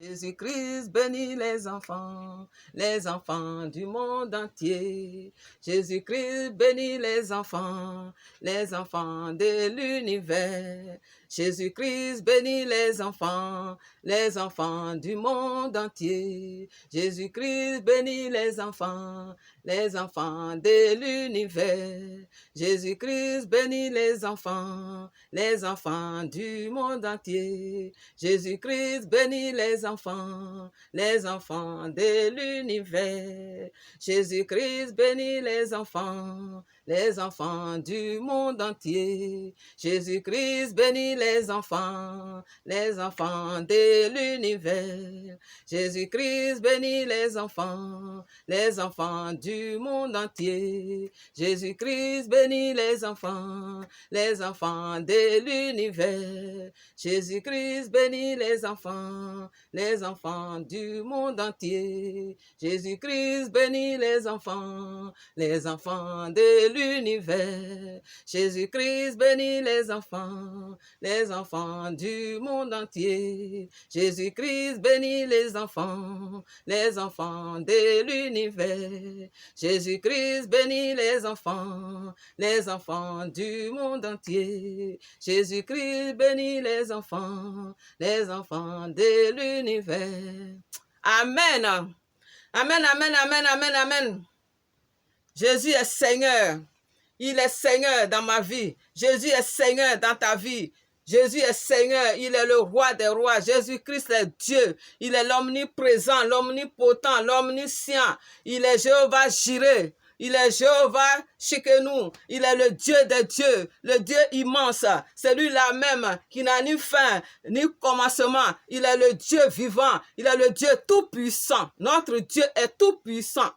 Jésus-Christ bénit les enfants du monde entier. Jésus-Christ bénit les enfants de l'univers. Jésus-Christ bénit les enfants du monde entier. Jésus-Christ bénit les enfants de l'univers. Jésus-Christ bénit les enfants du monde entier. Jésus-Christ bénit les enfants de l'univers. Jésus-Christ bénit les enfants du monde entier. Jésus-Christ bénit les enfants de l'univers. Jésus-Christ bénit les enfants du monde entier. Jésus-Christ bénit les enfants de l'univers. Jésus-Christ bénit les enfants du monde entier. Jésus-Christ bénit les enfants de l'univers. Jésus-Christ bénit les enfants du monde entier. Jésus-Christ bénit les enfants de l'univers. Jésus-Christ bénit les enfants du monde entier. Jésus-Christ bénit les enfants de l'univers. Amen. Amen, amen, amen, amen, amen. Jésus est Seigneur. Il est Seigneur dans ma vie. Jésus est Seigneur dans ta vie. Jésus est Seigneur, il est le roi des rois. Jésus-Christ est Dieu. Il est l'omniprésent, l'omnipotent, l'omniscient. Il est Jéhovah Jireh. Il est Jéhovah Shikenu. Il est le Dieu des dieux, le Dieu immense. C'est lui-là même qui n'a ni fin ni commencement. Il est le Dieu vivant. Il est le Dieu tout-puissant. Notre Dieu est tout-puissant.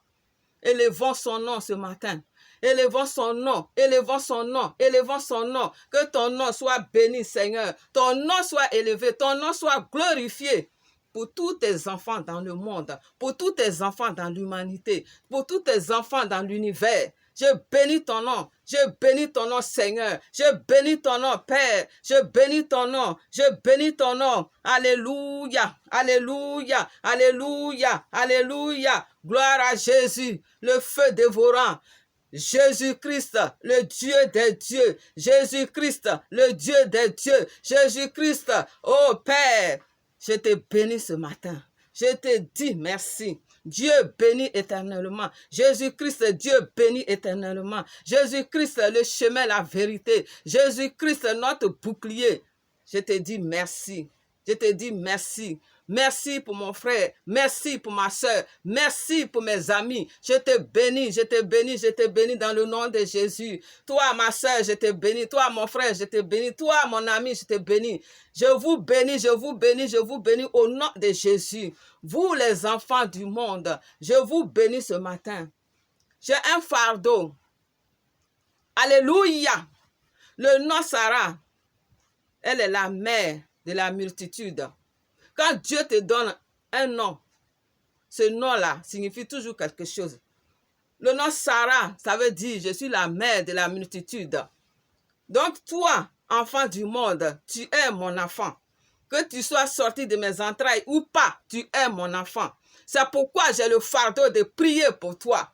Élevons son nom ce matin. Élevons son nom, élevons son nom, élevons son nom. Que ton nom soit béni, Seigneur. Ton nom soit élevé, ton nom soit glorifié pour tous tes enfants dans le monde, pour tous tes enfants dans l'humanité, pour tous tes enfants dans l'univers. Je bénis ton nom, Seigneur. Je bénis ton nom, Père. Je bénis ton nom, je bénis ton nom. Alléluia, alléluia, alléluia, alléluia. Gloire à Jésus, le feu dévorant. Jésus-Christ, le Dieu des dieux. Jésus-Christ, le Dieu des dieux. Jésus-Christ, oh Père, je te bénis ce matin. Je te dis merci. Dieu bénit éternellement. Jésus-Christ, Dieu bénit éternellement. Jésus-Christ, le chemin, la vérité. Jésus-Christ, notre bouclier. Je te dis merci. Je te dis merci. Merci pour mon frère, merci pour ma soeur, merci pour mes amis. Je te bénis, je te bénis, je te bénis dans le nom de Jésus. Toi, ma soeur, je te bénis. Toi, mon frère, je te bénis. Toi, mon ami, je te bénis. Je vous bénis, je vous bénis, je vous bénis au nom de Jésus. Vous, les enfants du monde, je vous bénis ce matin. J'ai un fardeau. Alléluia. Le nom Sarah, elle est la mère de la multitude. Quand Dieu te donne un nom, ce nom-là signifie toujours quelque chose. Le nom Sarah, ça veut dire je suis la mère de la multitude. Donc toi, enfant du monde, tu es mon enfant. Que tu sois sorti de mes entrailles ou pas, tu es mon enfant. C'est pourquoi j'ai le fardeau de prier pour toi.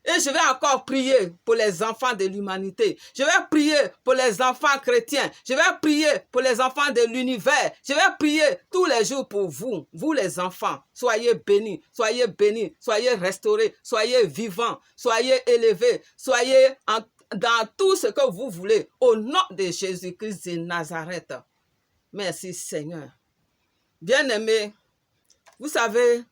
Et je vais encore prier pour les enfants de l'humanité. Je vais prier pour les enfants chrétiens. Je vais prier pour les enfants de l'univers. Je vais prier tous les jours pour vous, vous les enfants. Soyez bénis, soyez restaurés, soyez vivants, soyez élevés, soyez dans tout ce que vous voulez. Au nom de Jésus-Christ de Nazareth. Merci Seigneur. Bien-aimés, vous savez,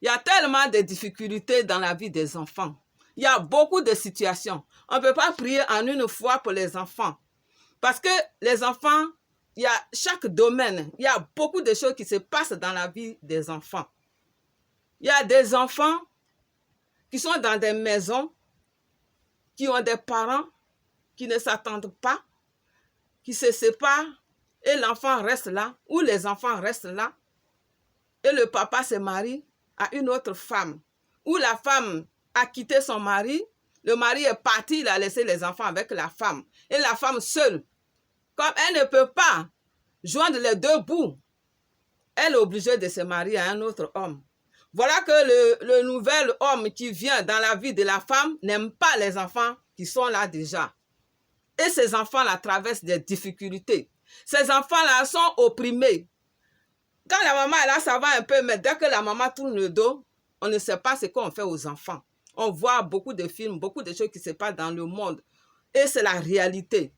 il y a tellement de difficultés dans la vie des enfants. Il y a beaucoup de situations. On ne peut pas prier en une fois pour les enfants. Parce que les enfants, il y a chaque domaine, il y a beaucoup de choses qui se passent dans la vie des enfants. Il y a des enfants qui sont dans des maisons, qui ont des parents qui ne s'attendent pas, qui se séparent, et l'enfant reste là, ou les enfants restent là, et le papa se marie à une autre femme, ou la femme a quitté son mari, le mari est parti, il a laissé les enfants avec la femme. Et la femme seule, comme elle ne peut pas joindre les deux bouts, elle est obligée de se marier à un autre homme. Voilà que le nouvel homme qui vient dans la vie de la femme n'aime pas les enfants qui sont là déjà. Et ces enfants-là traversent des difficultés. Ces enfants-là sont opprimés. Quand la maman est là, ça va un peu, mais dès que la maman tourne le dos, on ne sait pas ce qu'on fait aux enfants. On voit beaucoup de films, beaucoup de choses qui se passent dans le monde. Et c'est la réalité.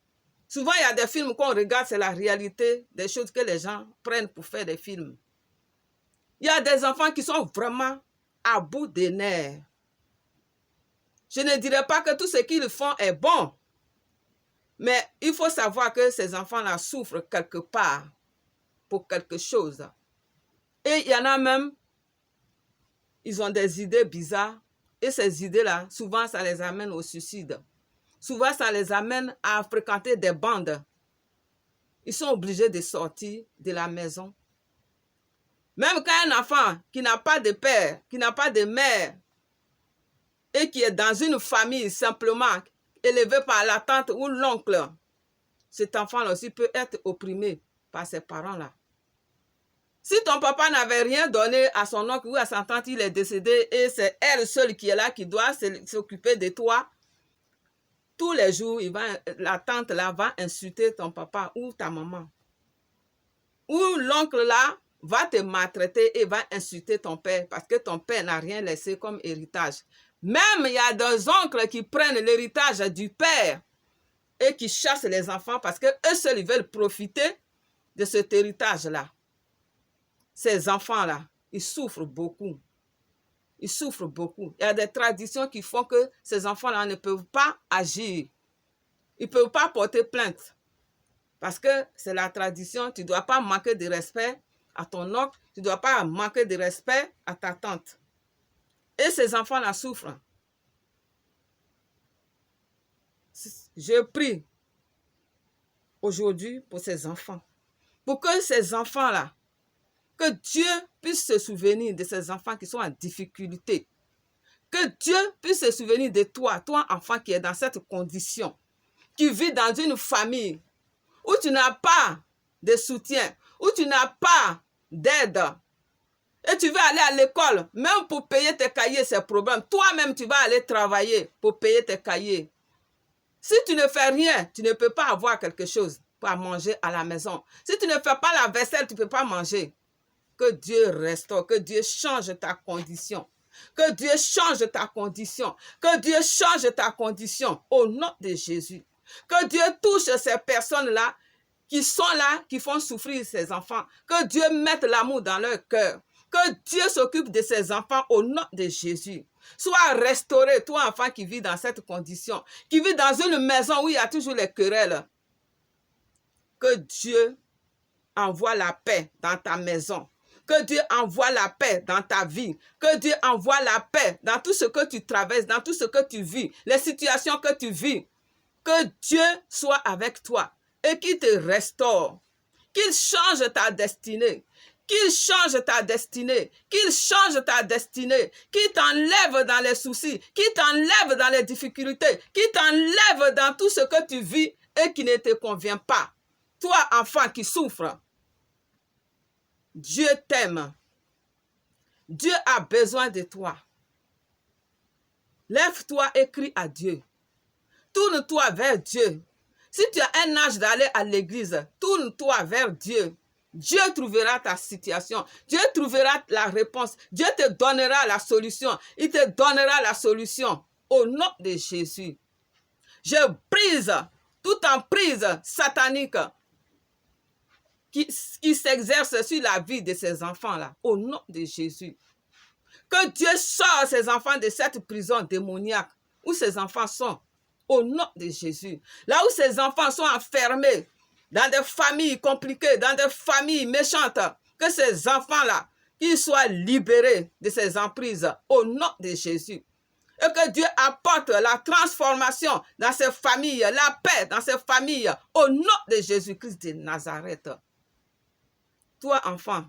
Souvent, il y a des films qu'on regarde, c'est la réalité des choses que les gens prennent pour faire des films. Il y a des enfants qui sont vraiment à bout des nerfs. Je ne dirais pas que tout ce qu'ils font est bon. Mais il faut savoir que ces enfants-là souffrent quelque part pour quelque chose. Et il y en a même, ils ont des idées bizarres. Et ces idées-là, souvent, ça les amène au suicide. Souvent, ça les amène à fréquenter des bandes. Ils sont obligés de sortir de la maison. Même quand un enfant qui n'a pas de père, qui n'a pas de mère, et qui est dans une famille simplement élevé par la tante ou l'oncle, cet enfant-là aussi peut être opprimé par ses parents-là. Si ton papa n'avait rien donné à son oncle ou à sa tante, il est décédé et c'est elle seule qui est là, qui doit s'occuper de toi, tous les jours, la tante là va insulter ton papa ou ta maman. Ou l'oncle là va te maltraiter et va insulter ton père parce que ton père n'a rien laissé comme héritage. Même il y a des oncles qui prennent l'héritage du père et qui chassent les enfants parce qu'eux seuls ils veulent profiter de cet héritage-là. Ces enfants-là, ils souffrent beaucoup. Ils souffrent beaucoup. Il y a des traditions qui font que ces enfants-là ne peuvent pas agir. Ils ne peuvent pas porter plainte. Parce que c'est la tradition, tu ne dois pas manquer de respect à ton oncle, tu ne dois pas manquer de respect à ta tante. Et ces enfants-là souffrent. Je prie aujourd'hui pour ces enfants. Pour que ces enfants-là, que Dieu puisse se souvenir de ces enfants qui sont en difficulté. Que Dieu puisse se souvenir de toi, toi enfant qui est dans cette condition, qui vit dans une famille où tu n'as pas de soutien, où tu n'as pas d'aide. Et tu veux aller à l'école, même pour payer tes cahiers, c'est problème. Toi-même, tu vas aller travailler pour payer tes cahiers. Si tu ne fais rien, tu ne peux pas avoir quelque chose pour manger à la maison. Si tu ne fais pas la vaisselle, tu ne peux pas manger. Que Dieu restaure, que Dieu change ta condition. Que Dieu change ta condition. Que Dieu change ta condition au nom de Jésus. Que Dieu touche ces personnes-là qui sont là, qui font souffrir ces enfants. Que Dieu mette l'amour dans leur cœur. Que Dieu s'occupe de ces enfants au nom de Jésus. Sois restauré, toi enfant qui vis dans cette condition, qui vit dans une maison où il y a toujours les querelles. Que Dieu envoie la paix dans ta maison. Que Dieu envoie la paix dans ta vie. Que Dieu envoie la paix dans tout ce que tu traverses, dans tout ce que tu vis, les situations que tu vis. Que Dieu soit avec toi et qu'il te restaure. Qu'il change ta destinée. Qu'il change ta destinée, qu'il change ta destinée, qu'il t'enlève dans les soucis, qu'il t'enlève dans les difficultés, qu'il t'enlève dans tout ce que tu vis et qui ne te convient pas. Toi, enfant qui souffre, Dieu t'aime. Dieu a besoin de toi. Lève-toi et crie à Dieu. Tourne-toi vers Dieu. Si tu as un âge d'aller à l'église, tourne-toi vers Dieu. Dieu trouvera ta situation. Dieu trouvera la réponse. Dieu te donnera la solution. Il te donnera la solution. Au nom de Jésus. Je brise toute emprise satanique qui s'exerce sur la vie de ces enfants-là. Au nom de Jésus. Que Dieu sorte ces enfants de cette prison démoniaque où ces enfants sont. Au nom de Jésus. Là où ces enfants sont enfermés. Dans des familles compliquées, dans des familles méchantes, que ces enfants-là, qu'ils soient libérés de ces emprises au nom de Jésus. Et que Dieu apporte la transformation dans ces familles, la paix dans ces familles, au nom de Jésus-Christ de Nazareth. Toi, enfant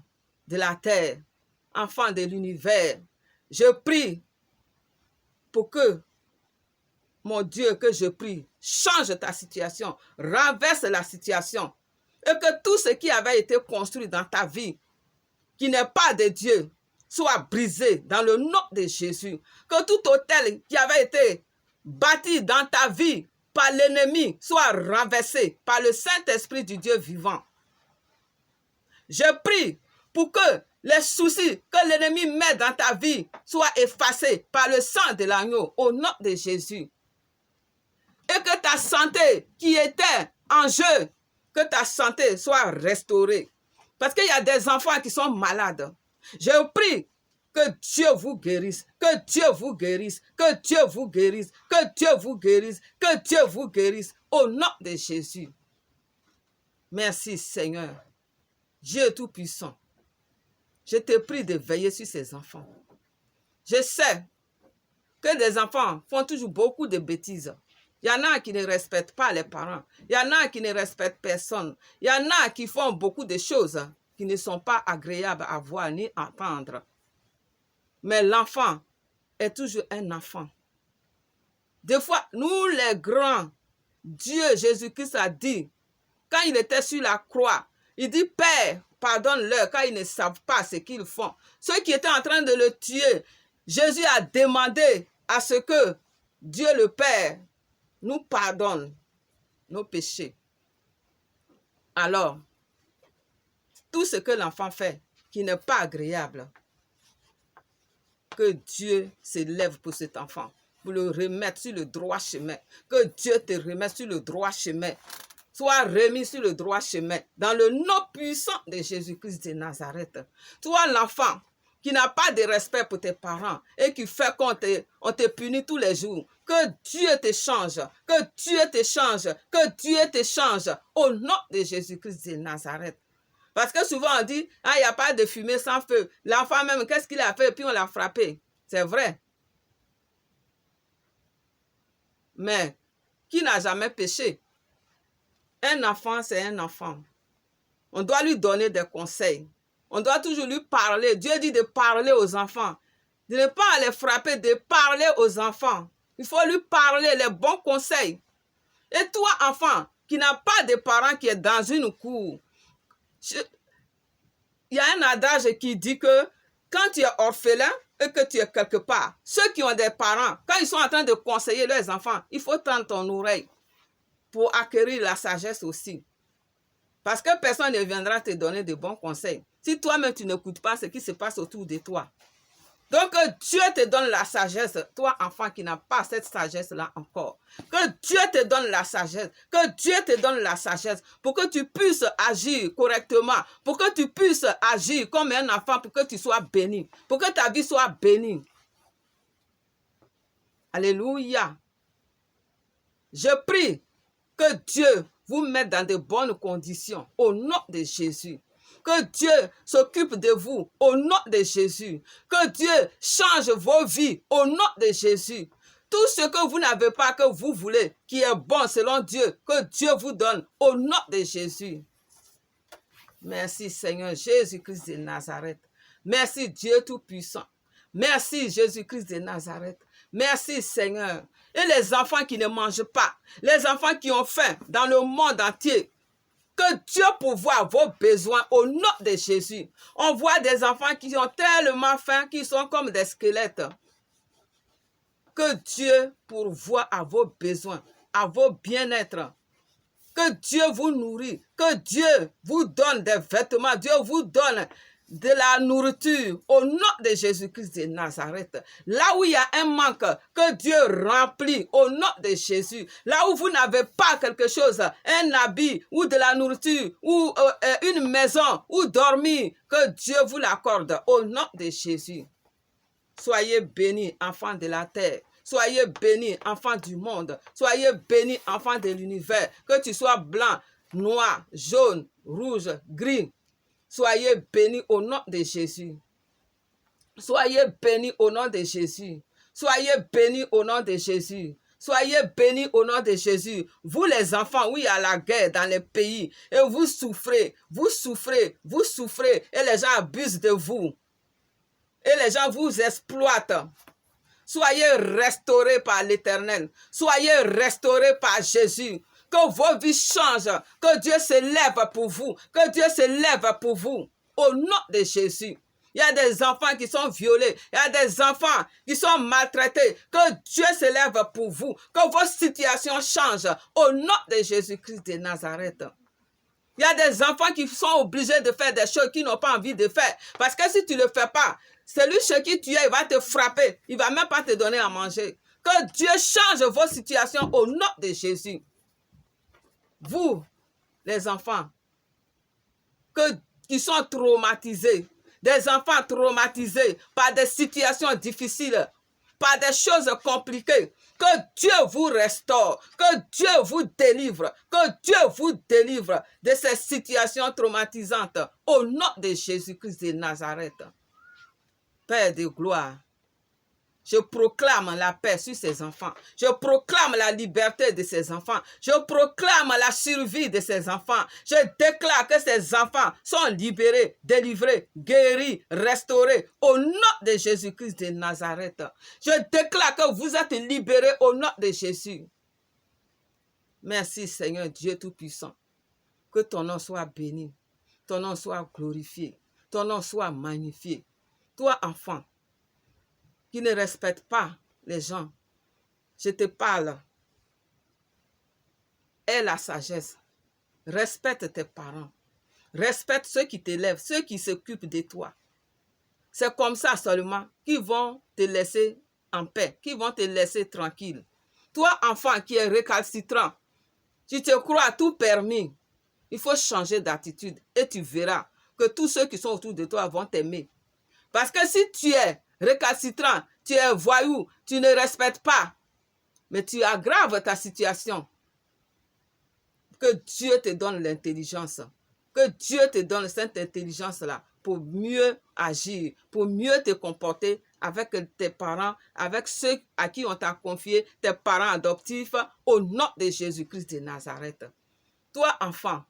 de la terre, enfant de l'univers, je prie pour que mon Dieu, que je prie, change ta situation, renverse la situation. Et que tout ce qui avait été construit dans ta vie, qui n'est pas de Dieu soit brisé dans le nom de Jésus. Que tout autel qui avait été bâti dans ta vie par l'ennemi soit renversé par le Saint-Esprit du Dieu vivant. Je prie pour que les soucis que l'ennemi met dans ta vie soient effacés par le sang de l'agneau au nom de Jésus. Et que ta santé qui était en jeu, que ta santé soit restaurée. Parce qu'il y a des enfants qui sont malades. Je prie que Dieu vous guérisse, que Dieu vous guérisse, que Dieu vous guérisse, que Dieu vous guérisse, que Dieu vous guérisse au nom de Jésus. Merci Seigneur, Dieu Tout-Puissant. Je te prie de veiller sur ces enfants. Je sais que les enfants font toujours beaucoup de bêtises. Il y en a qui ne respectent pas les parents. Il y en a qui ne respectent personne. Il y en a qui font beaucoup de choses qui ne sont pas agréables à voir ni à entendre. Mais l'enfant est toujours un enfant. Des fois, nous les grands, Dieu, Jésus-Christ a dit, quand il était sur la croix, il dit, Père, pardonne-leur quand ils ne savent pas ce qu'ils font. Ceux qui étaient en train de le tuer, Jésus a demandé à ce que Dieu le Père nous pardonne nos péchés. Alors, tout ce que l'enfant fait qui n'est pas agréable, que Dieu s'élève pour cet enfant, pour le remettre sur le droit chemin. Que Dieu te remette sur le droit chemin. Sois remis sur le droit chemin. Dans le nom puissant de Jésus-Christ de Nazareth. Toi, l'enfant qui n'a pas de respect pour tes parents et qui fait qu'on te punit tous les jours. Que Dieu te change. Que Dieu te change. Que Dieu te change. Au nom de Jésus-Christ de Nazareth. Parce que souvent on dit, ah, il n'y a pas de fumée sans feu. L'enfant même, qu'est-ce qu'il a fait? Puis on l'a frappé. C'est vrai. Mais qui n'a jamais péché? Un enfant, c'est un enfant. On doit lui donner des conseils. On doit toujours lui parler. Dieu dit de parler aux enfants. De ne pas les frapper, de parler aux enfants. Il faut lui parler les bons conseils. Et toi, enfant, qui n'a pas de parents qui est dans une cour, il y a un adage qui dit que quand tu es orphelin et que tu es quelque part, ceux qui ont des parents, quand ils sont en train de conseiller leurs enfants, il faut tendre ton oreille pour acquérir la sagesse aussi. Parce que personne ne viendra te donner de bons conseils. Si toi-même tu n'écoutes pas ce qui se passe autour de toi. Donc Dieu te donne la sagesse, toi enfant qui n'as pas cette sagesse-là encore. Que Dieu te donne la sagesse, que Dieu te donne la sagesse pour que tu puisses agir correctement, pour que tu puisses agir comme un enfant, pour que tu sois béni, pour que ta vie soit bénie. Alléluia. Je prie que Dieu vous mette dans de bonnes conditions au nom de Jésus. Que Dieu s'occupe de vous au nom de Jésus. Que Dieu change vos vies au nom de Jésus. Tout ce que vous n'avez pas, que vous voulez, qui est bon selon Dieu, que Dieu vous donne au nom de Jésus. Merci Seigneur Jésus-Christ de Nazareth. Merci Dieu Tout-Puissant. Merci Jésus-Christ de Nazareth. Merci Seigneur. Et les enfants qui ne mangent pas, les enfants qui ont faim dans le monde entier, que Dieu pourvoie vos besoins au nom de Jésus. On voit des enfants qui ont tellement faim qu'ils sont comme des squelettes. Que Dieu pourvoie à vos besoins, à vos bien-être. Que Dieu vous nourrit, que Dieu vous donne des vêtements, Dieu vous donne de la nourriture au nom de Jésus-Christ de Nazareth. Là où il y a un manque, que Dieu remplit au nom de Jésus. Là où vous n'avez pas quelque chose, un habit ou de la nourriture ou une maison où dormir, que Dieu vous l'accorde au nom de Jésus. Soyez bénis, enfants de la terre. Soyez bénis, enfants du monde. Soyez bénis, enfants de l'univers. Que tu sois blanc, noir, jaune, rouge, gris. Soyez bénis au nom de Jésus. Soyez bénis au nom de Jésus. Soyez bénis au nom de Jésus. Soyez bénis au nom de Jésus. Vous les enfants, oui, à la guerre dans les pays. Et vous souffrez, vous souffrez, vous souffrez. Et les gens abusent de vous. Et les gens vous exploitent. Soyez restaurés par l'Éternel. Soyez restaurés par Jésus. Que vos vies changent. Que Dieu se lève pour vous. Que Dieu se lève pour vous. au nom de Jésus. Il y a des enfants qui sont violés. Il y a des enfants qui sont maltraités. Que Dieu se lève pour vous. Que vos situations changent. Au nom de Jésus-Christ de Nazareth. Il y a des enfants qui sont obligés de faire des choses qu'ils n'ont pas envie de faire. Parce que si tu ne le fais pas, celui chez qui tu es, il va te frapper. Il ne va même pas te donner à manger. Que Dieu change vos situations au nom de Jésus. Vous, les enfants, qui sont traumatisés, des enfants traumatisés par des situations difficiles, par des choses compliquées, que Dieu vous restaure, que Dieu vous délivre, que Dieu vous délivre de ces situations traumatisantes au nom de Jésus-Christ de Nazareth. Père de gloire, je proclame la paix sur ces enfants. Je proclame la liberté de ces enfants. Je proclame la survie de ces enfants. Je déclare que ces enfants sont libérés, délivrés, guéris, restaurés au nom de Jésus-Christ de Nazareth. Je déclare que vous êtes libérés au nom de Jésus. Merci Seigneur Dieu Tout-Puissant. Que ton nom soit béni, ton nom soit glorifié, ton nom soit magnifié. Toi enfant, qui ne respecte pas les gens, je te parle. Aie la sagesse. Respecte tes parents. Respecte ceux qui t'élèvent, ceux qui s'occupent de toi. C'est comme ça seulement qu'ils vont te laisser en paix, qu'ils vont te laisser tranquille. Toi, enfant qui est récalcitrant, tu te crois tout permis. Il faut changer d'attitude et tu verras que tous ceux qui sont autour de toi vont t'aimer. Parce que si tu es récalcitrant, tu es voyou, tu ne respectes pas, mais tu aggraves ta situation. Que Dieu te donne l'intelligence, que Dieu te donne cette intelligence-là pour mieux agir, pour mieux te comporter avec tes parents, avec ceux à qui on t'a confié, tes parents adoptifs, au nom de Jésus-Christ de Nazareth. Toi, enfant,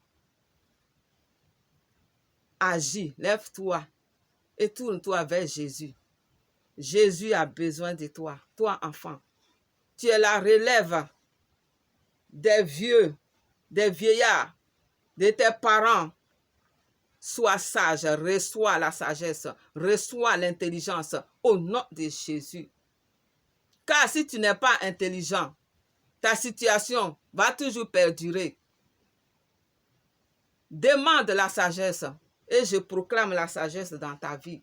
agis, lève-toi et tourne-toi vers Jésus. Jésus a besoin de toi, toi enfant. Tu es la relève des vieux, des vieillards, de tes parents. Sois sage, reçois la sagesse, reçois l'intelligence au nom de Jésus. Car si tu n'es pas intelligent, ta situation va toujours perdurer. Demande la sagesse et je proclame la sagesse dans ta vie.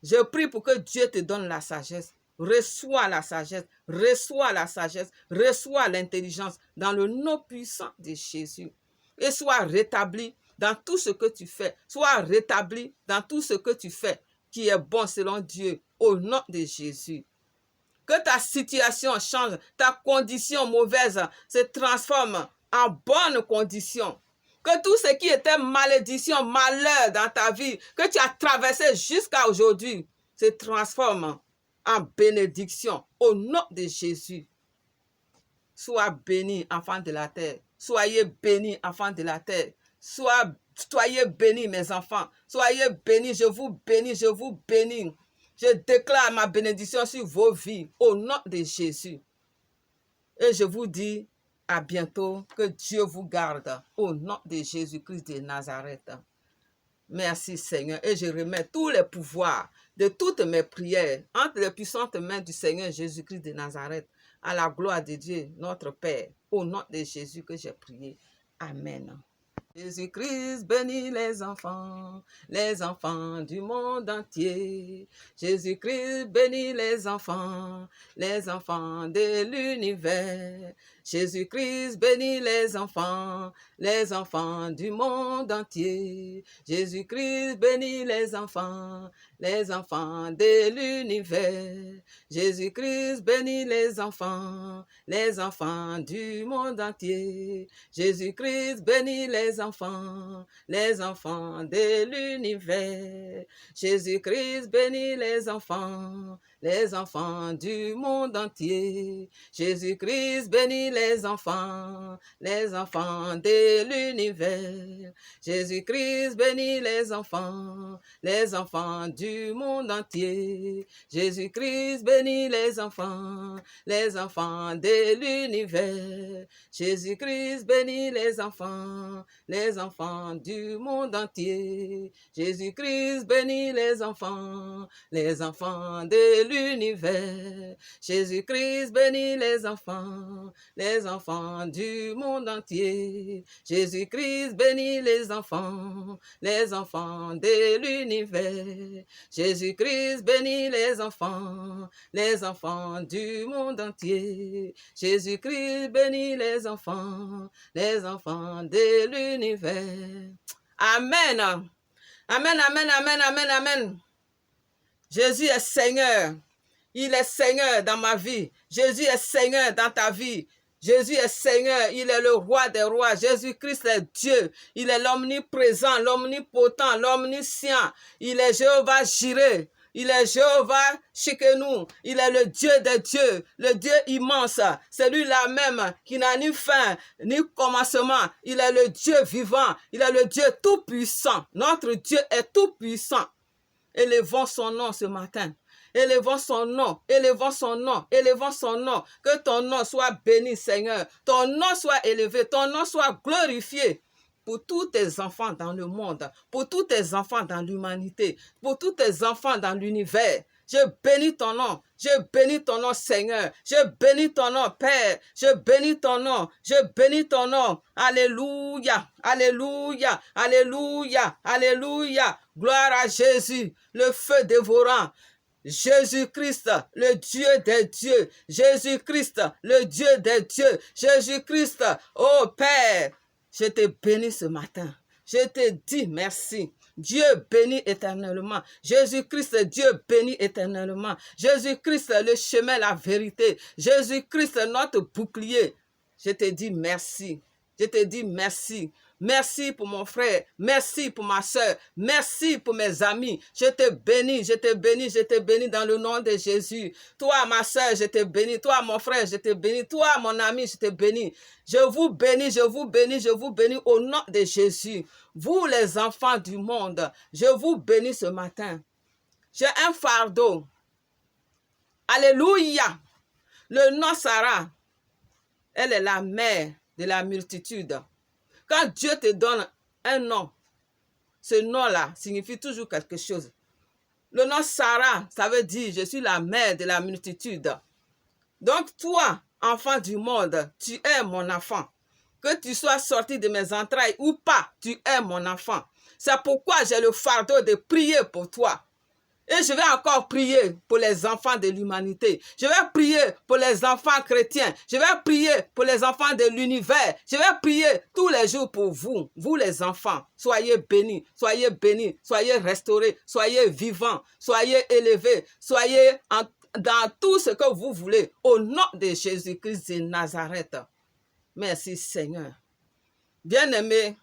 Je prie pour que Dieu te donne la sagesse. Reçois la sagesse, reçois la sagesse, reçois l'intelligence dans le nom puissant de Jésus. Et sois rétabli dans tout ce que tu fais. Sois rétabli dans tout ce que tu fais qui est bon selon Dieu au nom de Jésus. Que ta situation change, ta condition mauvaise se transforme en bonne condition. Que tout ce qui était malédiction, malheur dans ta vie, que tu as traversé jusqu'à aujourd'hui, se transforme en bénédiction au nom de Jésus. Sois béni, enfants de la terre. Soyez bénis, enfants de la terre. Soyez bénis, mes enfants. Soyez bénis, je vous bénis, je vous bénis. Je déclare ma bénédiction sur vos vies au nom de Jésus. Et je vous dis à bientôt, que Dieu vous garde au nom de Jésus-Christ de Nazareth. Merci Seigneur. Et je remets tous les pouvoirs de toutes mes prières entre les puissantes mains du Seigneur Jésus-Christ de Nazareth à la gloire de Dieu, notre Père. Au nom de Jésus que j'ai prié. Amen. Jésus-Christ bénit les enfants du monde entier. Jésus-Christ bénit les enfants de l'univers. Jésus-Christ bénit les enfants du monde entier. Jésus-Christ bénit les enfants de l'univers. Jésus-Christ bénit les enfants du monde entier. Jésus-Christ bénit les enfants de l'univers. Jésus-Christ bénit les enfants les enfants du monde entier. Jésus-Christ bénit les enfants de l'univers. Jésus-Christ bénit les enfants du monde entier. Jésus-Christ bénit les enfants de l'univers. Jésus-Christ bénit les enfants du monde entier. Jésus-Christ bénit les enfants de l'univers. Jésus-Christ bénit les enfants du monde entier. Jésus-Christ bénit les enfants de l'univers. Jésus-Christ bénit les enfants du monde entier. Jésus-Christ bénit les enfants de l'univers. Amen. Amen, amen, amen, amen, amen. Jésus est Seigneur. Il est Seigneur dans ma vie. Jésus est Seigneur dans ta vie. Jésus est Seigneur, il est le roi des rois. Jésus-Christ est Dieu. Il est l'omniprésent, l'omnipotent, l'omniscient. Il est Jéhovah Jireh. Il est Jéhovah Shikenu. Il est le Dieu des dieux, le Dieu immense. C'est lui-là même qui n'a ni fin ni commencement. Il est le Dieu vivant. Il est le Dieu tout-puissant. Notre Dieu est tout-puissant. Élevons son nom ce matin. Élevons son nom, élevons son nom, élevons son nom. Que ton nom soit béni, Seigneur. Ton nom soit élevé, ton nom soit glorifié pour tous tes enfants dans le monde, pour tous tes enfants dans l'humanité, pour tous tes enfants dans l'univers. Je bénis ton nom, je bénis ton nom, Seigneur. Je bénis ton nom, Père. Je bénis ton nom, je bénis ton nom. Alléluia, alléluia, alléluia, alléluia. Gloire à Jésus, le feu dévorant. Jésus-Christ, le Dieu des dieux. Jésus-Christ, le Dieu des dieux. Jésus-Christ, oh Père, je te bénis ce matin. Je te dis merci. Dieu bénit éternellement. Jésus-Christ, Dieu bénit éternellement. Jésus-Christ, le chemin, la vérité. Jésus-Christ, notre bouclier. Je te dis merci. Je te dis merci. Merci pour mon frère, merci pour ma soeur, merci pour mes amis. Je te bénis, je te bénis, je te bénis dans le nom de Jésus. Toi, ma soeur, je te bénis. Toi, mon frère, je te bénis. Toi, mon ami, je te bénis. Je vous bénis, je vous bénis, je vous bénis au nom de Jésus. Vous, les enfants du monde, je vous bénis ce matin. J'ai un fardeau. Alléluia. Le nom Sarah, elle est la mère de la multitude. Quand Dieu te donne un nom, ce nom-là signifie toujours quelque chose. Le nom Sarah, ça veut dire je suis la mère de la multitude. Donc toi, enfant du monde, tu es mon enfant. Que tu sois sorti de mes entrailles ou pas, tu es mon enfant. C'est pourquoi j'ai le fardeau de prier pour toi. Et je vais encore prier pour les enfants de l'humanité. Je vais prier pour les enfants chrétiens. Je vais prier pour les enfants de l'univers. Je vais prier tous les jours pour vous, vous les enfants. Soyez bénis, soyez bénis, soyez restaurés, soyez vivants, soyez élevés, soyez dans tout ce que vous voulez. Au nom de Jésus-Christ de Nazareth. Merci Seigneur. Bien-aimés,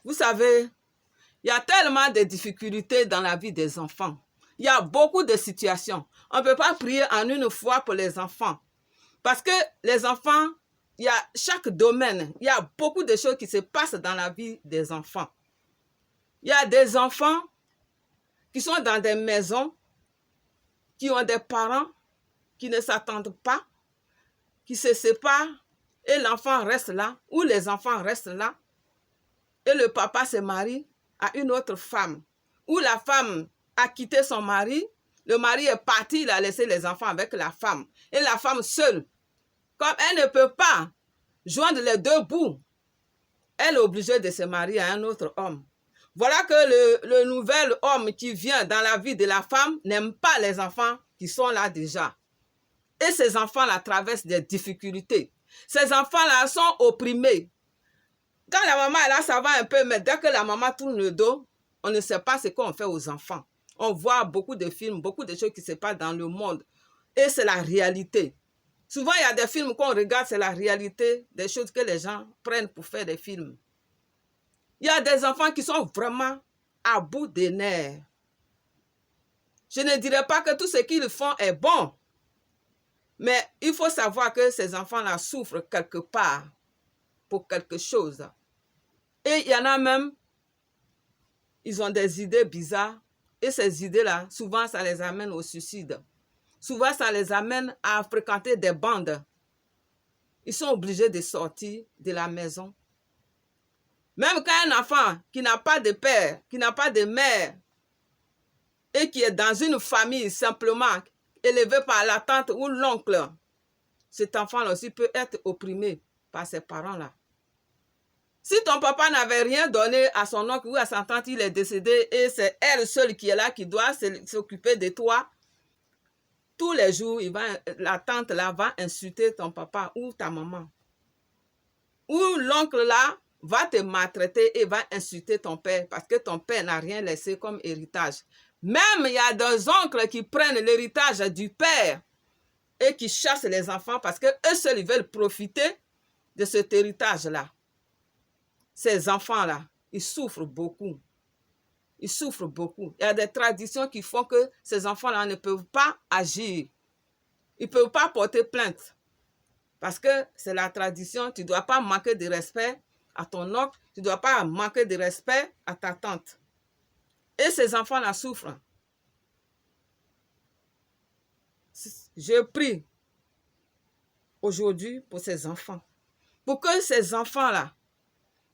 vous savez, il y a tellement de difficultés dans la vie des enfants. Il y a beaucoup de situations. On ne peut pas prier en une fois pour les enfants. Parce que les enfants, il y a chaque domaine, il y a beaucoup de choses qui se passent dans la vie des enfants. Il y a des enfants qui sont dans des maisons, qui ont des parents qui ne s'attendent pas, qui se séparent, et l'enfant reste là, ou les enfants restent là, et le papa se marie à une autre femme, ou la femme a quitté son mari, le mari est parti, il a laissé les enfants avec la femme. Et la femme seule, comme elle ne peut pas joindre les deux bouts, elle est obligée de se marier à un autre homme. Voilà que le nouvel homme qui vient dans la vie de la femme n'aime pas les enfants qui sont là déjà. Et ces enfants-là traversent des difficultés. Ces enfants-là sont opprimés. Quand la maman est là, ça va un peu, mais dès que la maman tourne le dos, on ne sait pas ce qu'on fait aux enfants. On voit beaucoup de films, beaucoup de choses qui se passent dans le monde. Et c'est la réalité. Souvent, il y a des films qu'on regarde, c'est la réalité des choses que les gens prennent pour faire des films. Il y a des enfants qui sont vraiment à bout des nerfs. Je ne dirais pas que tout ce qu'ils font est bon. Mais il faut savoir que ces enfants-là souffrent quelque part pour quelque chose. Et il y en a même, ils ont des idées bizarres. Et ces idées-là, souvent, ça les amène au suicide. Souvent, ça les amène à fréquenter des bandes. Ils sont obligés de sortir de la maison. Même quand un enfant qui n'a pas de père, qui n'a pas de mère, et qui est dans une famille simplement élevé par la tante ou l'oncle, cet enfant-là aussi peut être opprimé par ses parents-là. Si ton papa n'avait rien donné à son oncle ou à sa tante, il est décédé et c'est elle seule qui est là, qui doit s'occuper de toi, tous les jours, la tante là va insulter ton papa ou ta maman. Ou l'oncle là va te maltraiter et va insulter ton père parce que ton père n'a rien laissé comme héritage. Même il y a des oncles qui prennent l'héritage du père et qui chassent les enfants parce qu'eux seuls veulent profiter de cet héritage-là. Ces enfants-là, ils souffrent beaucoup. Ils souffrent beaucoup. Il y a des traditions qui font que ces enfants-là ne peuvent pas agir. Ils ne peuvent pas porter plainte. Parce que c'est la tradition, tu ne dois pas manquer de respect à ton oncle, tu ne dois pas manquer de respect à ta tante. Et ces enfants-là souffrent. Je prie aujourd'hui pour ces enfants. Pour que ces enfants-là,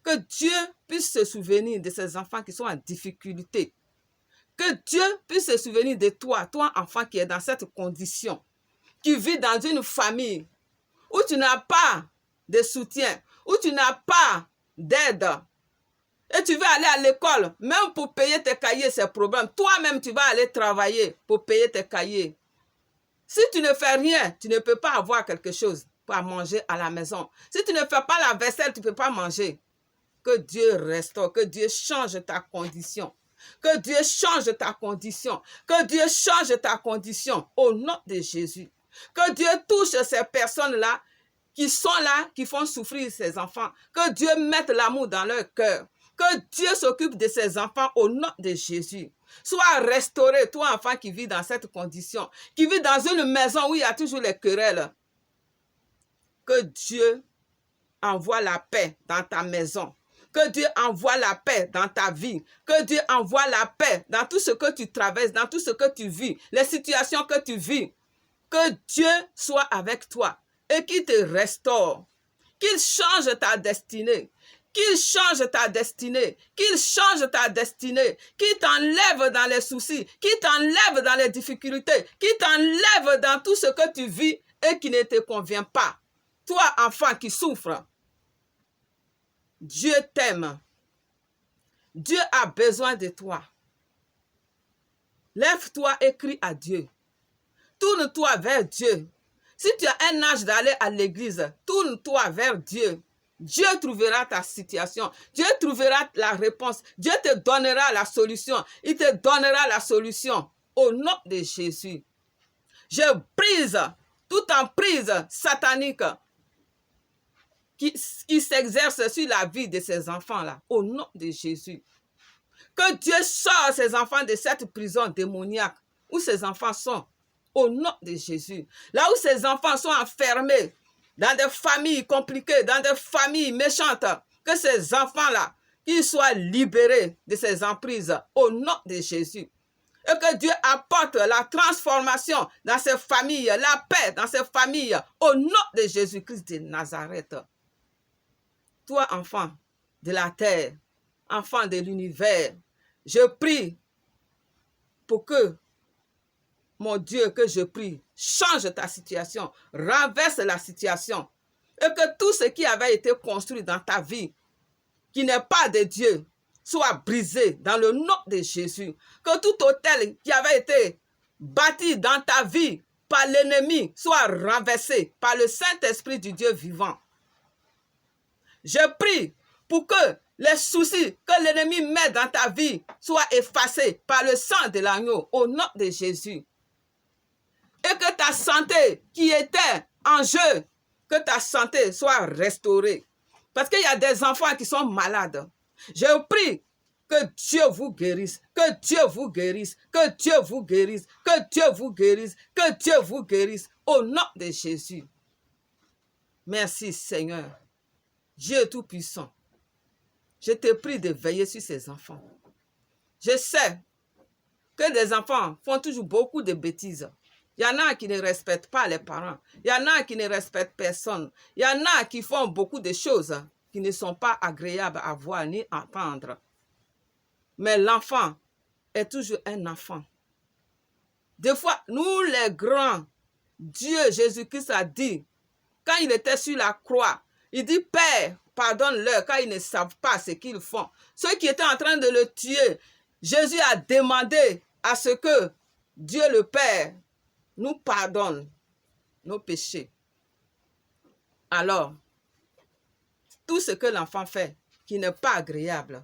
que Dieu puisse se souvenir de ces enfants qui sont en difficulté. Que Dieu puisse se souvenir de toi, toi enfant qui est dans cette condition, qui vit dans une famille où tu n'as pas de soutien, où tu n'as pas d'aide. Et tu veux aller à l'école, même pour payer tes cahiers, c'est problème. Toi-même, tu vas aller travailler pour payer tes cahiers. Si tu ne fais rien, tu ne peux pas avoir quelque chose pour manger à la maison. Si tu ne fais pas la vaisselle, tu ne peux pas manger. Que Dieu restaure, que Dieu change ta condition. Que Dieu change ta condition. Que Dieu change ta condition au nom de Jésus. Que Dieu touche ces personnes-là qui sont là, qui font souffrir ces enfants. Que Dieu mette l'amour dans leur cœur. Que Dieu s'occupe de ces enfants au nom de Jésus. Sois restauré, toi enfant qui vis dans cette condition, qui vit dans une maison où il y a toujours les querelles. Que Dieu envoie la paix dans ta maison. Que Dieu envoie la paix dans ta vie. Que Dieu envoie la paix dans tout ce que tu traverses, dans tout ce que tu vis, les situations que tu vis. Que Dieu soit avec toi et qu'il te restaure. Qu'il change ta destinée. Qu'il change ta destinée, qu'il change ta destinée, qu'il t'enlève dans les soucis, qu'il t'enlève dans les difficultés, qu'il t'enlève dans tout ce que tu vis et qui ne te convient pas. Toi, enfant qui souffre, Dieu t'aime. Dieu a besoin de toi. Lève-toi et crie à Dieu. Tourne-toi vers Dieu. Si tu as un âge d'aller à l'église, tourne-toi vers Dieu. Dieu trouvera ta situation. Dieu trouvera la réponse. Dieu te donnera la solution. Il te donnera la solution. Au nom de Jésus. Je brise toute emprise satanique qui s'exerce sur la vie de ces enfants-là. Au nom de Jésus. Que Dieu sorte ces enfants de cette prison démoniaque où ces enfants sont. Au nom de Jésus. Là où ces enfants sont enfermés. Dans des familles compliquées, dans des familles méchantes, que ces enfants-là, qu'ils soient libérés de ces emprises au nom de Jésus. Et que Dieu apporte la transformation dans ces familles, la paix dans ces familles, au nom de Jésus-Christ de Nazareth. Toi, enfant de la terre, enfant de l'univers, je prie pour que mon Dieu, que je prie, change ta situation, renverse la situation. Et que tout ce qui avait été construit dans ta vie, qui n'est pas de Dieu, soit brisé dans le nom de Jésus. Que tout hôtel qui avait été bâti dans ta vie par l'ennemi soit renversé par le Saint-Esprit du Dieu vivant. Je prie pour que les soucis que l'ennemi met dans ta vie soient effacés par le sang de l'agneau au nom de Jésus. Et que ta santé qui était en jeu, que ta santé soit restaurée. Parce qu'il y a des enfants qui sont malades. Je prie Que Dieu vous guérisse, que Dieu vous guérisse, que Dieu vous guérisse, que Dieu vous guérisse, que Dieu vous guérisse, au nom de Jésus. Merci Seigneur, Dieu Tout-Puissant. Je te prie de veiller sur ces enfants. Je sais que des enfants font toujours beaucoup de bêtises. Il y en a qui ne respectent pas les parents. Il y en a qui ne respectent personne. Il y en a qui font beaucoup de choses qui ne sont pas agréables à voir ni à entendre. Mais l'enfant est toujours un enfant. Des fois, nous les grands, Dieu, Jésus-Christ a dit, quand il était sur la croix, il dit, Père, pardonne-leur, car ils ne savent pas ce qu'ils font. Ceux qui étaient en train de le tuer, Jésus a demandé à ce que Dieu le Père nous pardonne nos péchés. Alors, tout ce que l'enfant fait qui n'est pas agréable,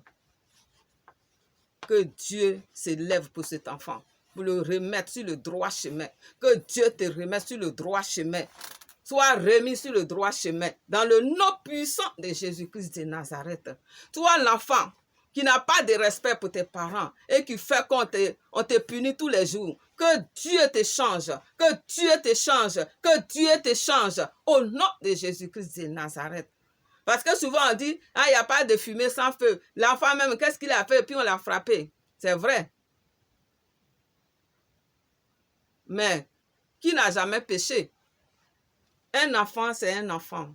que Dieu s'élève pour cet enfant, pour le remettre sur le droit chemin. Que Dieu te remette sur le droit chemin. Sois remis sur le droit chemin. Dans le nom puissant de Jésus-Christ de Nazareth. Toi, l'enfant qui n'a pas de respect pour tes parents et qui fait qu'on te punit tous les jours. Que Dieu te change. Que Dieu te change. Que Dieu te change. Au nom de Jésus-Christ de Nazareth. Parce que souvent on dit, ah, il n'y a pas de fumée sans feu. L'enfant même, qu'est-ce qu'il a fait? Puis on l'a frappé. C'est vrai. Mais qui n'a jamais péché? Un enfant, c'est un enfant.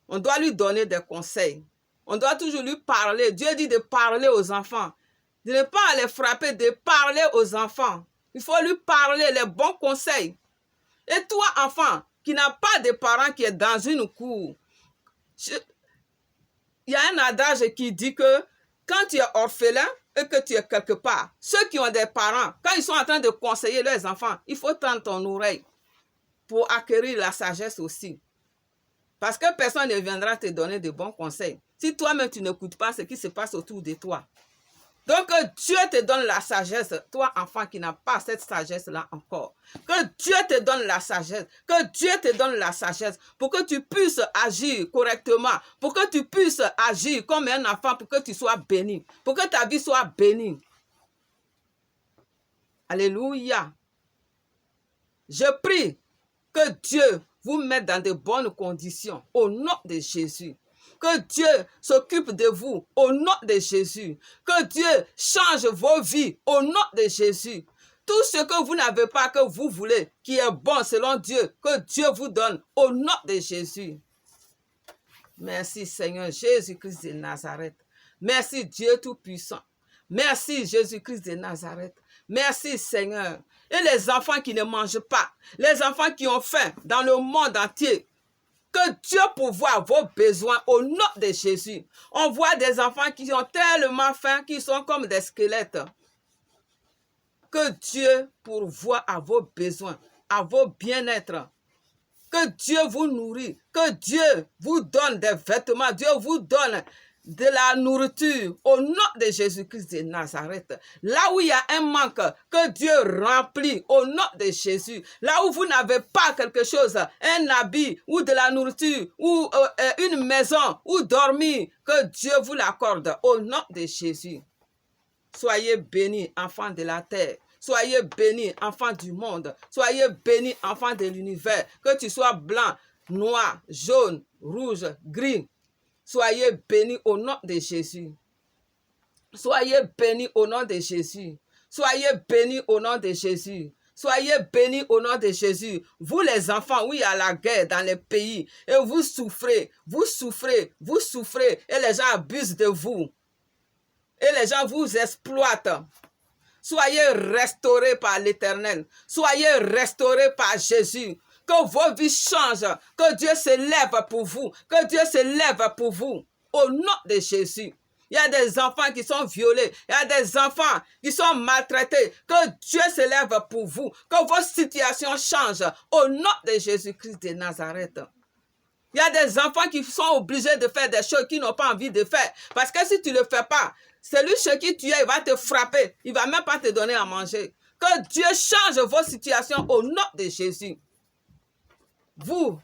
On doit lui donner des conseils. On doit toujours lui parler. Dieu dit de parler aux enfants. De ne pas les frapper, de parler aux enfants. Il faut lui parler les bons conseils. Et toi, enfant, qui n'a pas de parents qui est dans une cour, il y a un adage qui dit que quand tu es orphelin et que tu es quelque part, ceux qui ont des parents, quand ils sont en train de conseiller leurs enfants, il faut tendre ton oreille pour acquérir la sagesse aussi. Parce que personne ne viendra te donner de bons conseils si toi-même tu n'écoutes pas ce qui se passe autour de toi. Donc, Dieu te donne la sagesse, toi, enfant qui n'a pas cette sagesse-là encore. Que Dieu te donne la sagesse, que Dieu te donne la sagesse pour que tu puisses agir correctement, pour que tu puisses agir comme un enfant, pour que tu sois béni, pour que ta vie soit bénie. Alléluia. Je prie que Dieu vous mette dans de bonnes conditions au nom de Jésus. Que Dieu s'occupe de vous au nom de Jésus. Que Dieu change vos vies au nom de Jésus. Tout ce que vous n'avez pas, que vous voulez, qui est bon selon Dieu, que Dieu vous donne au nom de Jésus. Merci Seigneur Jésus-Christ de Nazareth. Merci Dieu Tout-Puissant. Merci Jésus-Christ de Nazareth. Merci Seigneur. Et les enfants qui ne mangent pas, les enfants qui ont faim dans le monde entier, que Dieu pourvoie vos besoins au nom de Jésus. On voit des enfants qui ont tellement faim qu'ils sont comme des squelettes. Que Dieu pourvoie à vos besoins, à vos bien-être. Que Dieu vous nourrit, que Dieu vous donne des vêtements, Dieu vous donne de la nourriture au nom de Jésus-Christ de Nazareth. Là où il y a un manque, que Dieu remplit au nom de Jésus. Là où vous n'avez pas quelque chose, un habit ou de la nourriture ou une maison où dormir, que Dieu vous l'accorde au nom de Jésus. Soyez bénis, enfants de la terre. Soyez bénis, enfants du monde. Soyez bénis, enfants de l'univers. Que tu sois blanc, noir, jaune, rouge, gris. Soyez bénis au nom de Jésus. Soyez bénis au nom de Jésus. Soyez bénis au nom de Jésus. Soyez bénis au nom de Jésus. Vous les enfants, oui, il y a la guerre dans les pays. Et vous souffrez, vous souffrez, vous souffrez. Et les gens abusent de vous. Et les gens vous exploitent. Soyez restaurés par l'Éternel. Soyez restaurés par Jésus. Que vos vies changent. Que Dieu se lève pour vous. Que Dieu se lève pour vous. Au nom de Jésus. Il y a des enfants qui sont violés. Il y a des enfants qui sont maltraités. Que Dieu se lève pour vous. Que vos situations changent. Au nom de Jésus-Christ de Nazareth. Il y a des enfants qui sont obligés de faire des choses qu'ils n'ont pas envie de faire. Parce que si tu ne le fais pas, celui chez qui tu es, il va te frapper. Il ne va même pas te donner à manger. Que Dieu change vos situations au nom de Jésus. Vous,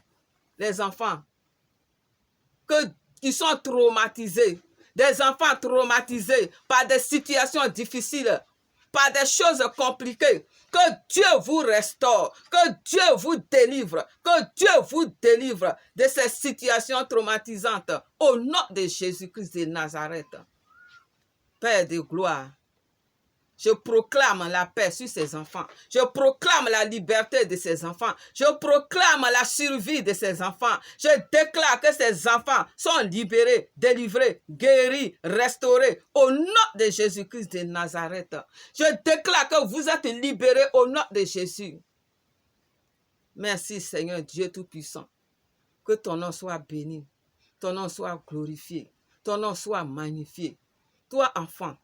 les enfants, qui sont traumatisés, des enfants traumatisés par des situations difficiles, par des choses compliquées. Que Dieu vous restaure, que Dieu vous délivre, que Dieu vous délivre de ces situations traumatisantes au nom de Jésus-Christ de Nazareth. Père de gloire, je proclame la paix sur ces enfants. Je proclame la liberté de ces enfants. Je proclame la survie de ces enfants. Je déclare que ces enfants sont libérés, délivrés, guéris, restaurés au nom de Jésus-Christ de Nazareth. Je déclare que vous êtes libérés au nom de Jésus. Merci Seigneur Dieu Tout-Puissant. Que ton nom soit béni, ton nom soit glorifié, ton nom soit magnifié. Toi, enfant,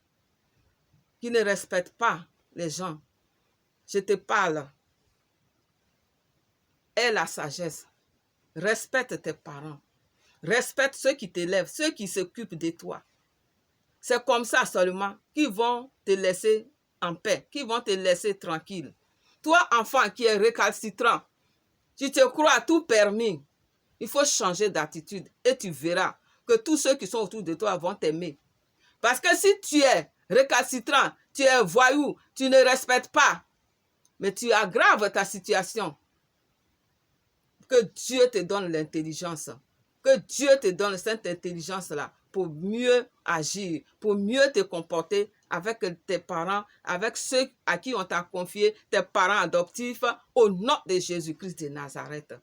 qui ne respecte pas les gens, je te parle. Aie la sagesse. Respecte tes parents. Respecte ceux qui t'élèvent, ceux qui s'occupent de toi. C'est comme ça seulement qu'ils vont te laisser en paix, qu'ils vont te laisser tranquille. Toi, enfant qui est récalcitrant, tu te crois tout permis. Il faut changer d'attitude et tu verras que tous ceux qui sont autour de toi vont t'aimer. Parce que si tu es récalcitrant, tu es voyou, tu ne respectes pas, mais tu aggraves ta situation. Que Dieu te donne l'intelligence, que Dieu te donne cette intelligence-là pour mieux agir, pour mieux te comporter avec tes parents, avec ceux à qui on t'a confié, tes parents adoptifs, au nom de Jésus-Christ de Nazareth.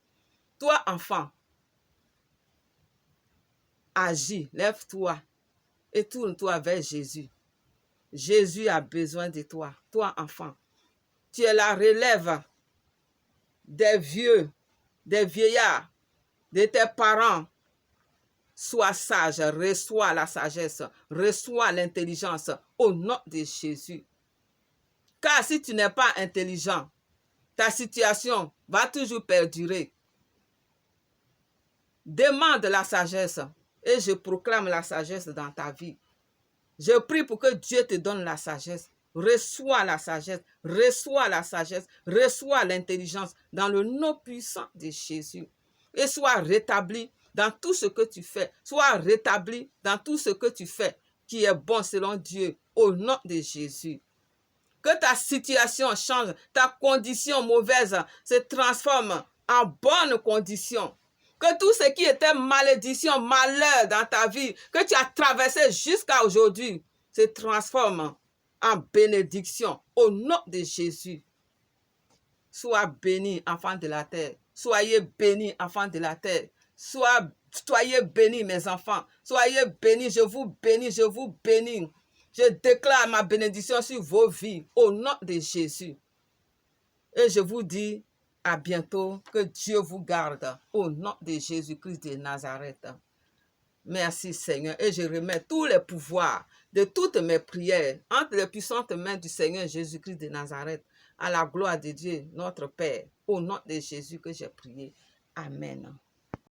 Toi, enfant, agis, lève-toi et tourne-toi vers Jésus. Jésus a besoin de toi, toi enfant. Tu es la relève des vieux, des vieillards, de tes parents. Sois sage, reçois la sagesse, reçois l'intelligence au nom de Jésus. Car si tu n'es pas intelligent, ta situation va toujours perdurer. Demande la sagesse et je proclame la sagesse dans ta vie. Je prie pour que Dieu te donne la sagesse. Reçois la sagesse, reçois la sagesse, reçois l'intelligence dans le nom puissant de Jésus. Et sois rétabli dans tout ce que tu fais. Sois rétabli dans tout ce que tu fais qui est bon selon Dieu au nom de Jésus. Que ta situation change, ta condition mauvaise se transforme en bonne condition. Que tout ce qui était malédiction, malheur dans ta vie, que tu as traversé jusqu'à aujourd'hui, se transforme en bénédiction au nom de Jésus. Sois béni, enfants de la terre. Soyez bénis, enfants de la terre. Soyez bénis, mes enfants. Soyez bénis, je vous bénis, je vous bénis. Je déclare ma bénédiction sur vos vies au nom de Jésus. Et je vous dis à bientôt, que Dieu vous garde au nom de Jésus-Christ de Nazareth. Merci Seigneur. Et je remets tous les pouvoirs de toutes mes prières entre les puissantes mains du Seigneur Jésus-Christ de Nazareth à la gloire de Dieu, notre Père. Au nom de Jésus que j'ai prié. Amen.